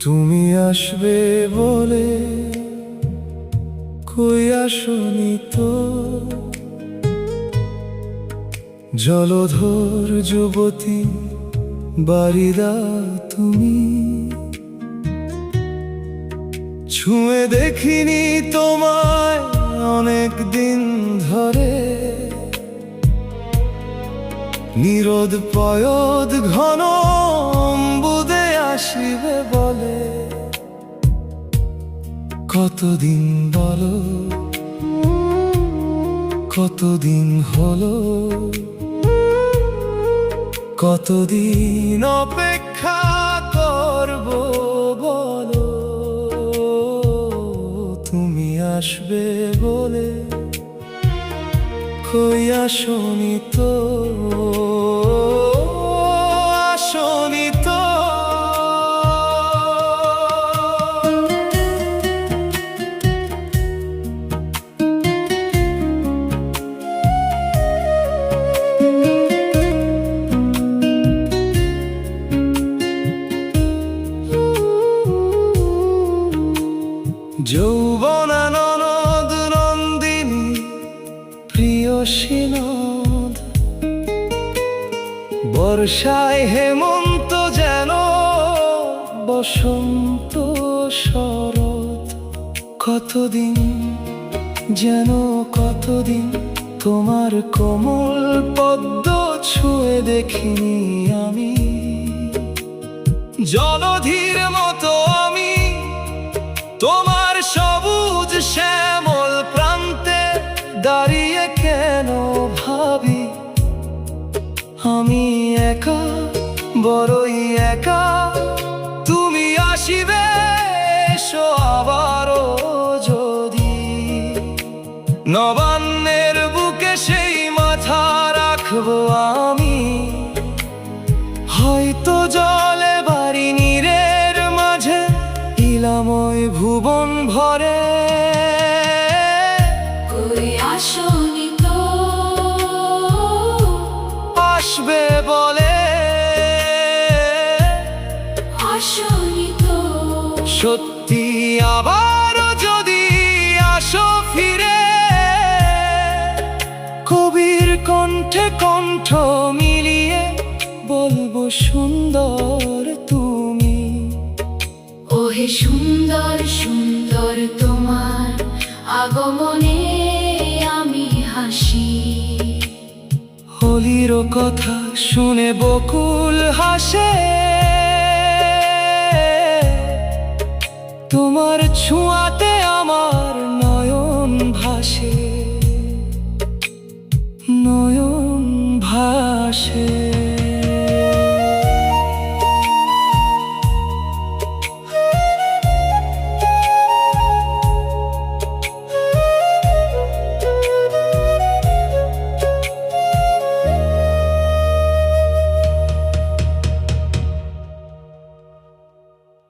তুমি আসবে বলে কই আসনি তো, জলধর যুবতী বারিদা তুমি। ছুঁয়ে দেখিনি তোমায় অনেক দিন ধরে, নিরোদ পয়দ ঘন অম্বুদে আসিবে বলে। কতদিন বলো, কতদিন হলো, কতদিন অপেক্ষা করব বলো। তুমি আসবে বলে কই আসনি তো, আসনি তো। যৌবনা ননদ নন্দিনী প্রিয়সী নদ, বর্ষায় হেমন্ত যেন বসন্ত শরৎ। কতদিন যেন কতদিন তোমার কোমল পদ্ম ছুঁয়ে দেখিনি আমি। জলধির মতো আমি তোমার সবুজ শ্যামল প্রান্তে দাঁড়িয়ে কেন ভাবি আমি একা, বড়ই একা। তুমি আসিবে এসো আবারও যদি, নবান্নের বুকে সেই মাথা রাখবো আমি। হয়তো জলে বাড়ি নীরের মাঝে ইলাময় ভুবন ভরে। কই আসনি তো, আসবে বলে আসনি তো। সত্যি আবার যদি আসো ফিরে, কবির কণ্ঠে কণ্ঠ মিলিয়ে বলবো সুন্দর তুমি। ওহে সুন্দর সুন্দর তোমার আগমনে আমি হাসি। হোলির কথা শুনে বকুল হাসে, তোমার ছোঁয়াতে আমার নয়ন ভাসে, নয়ন ভাসে।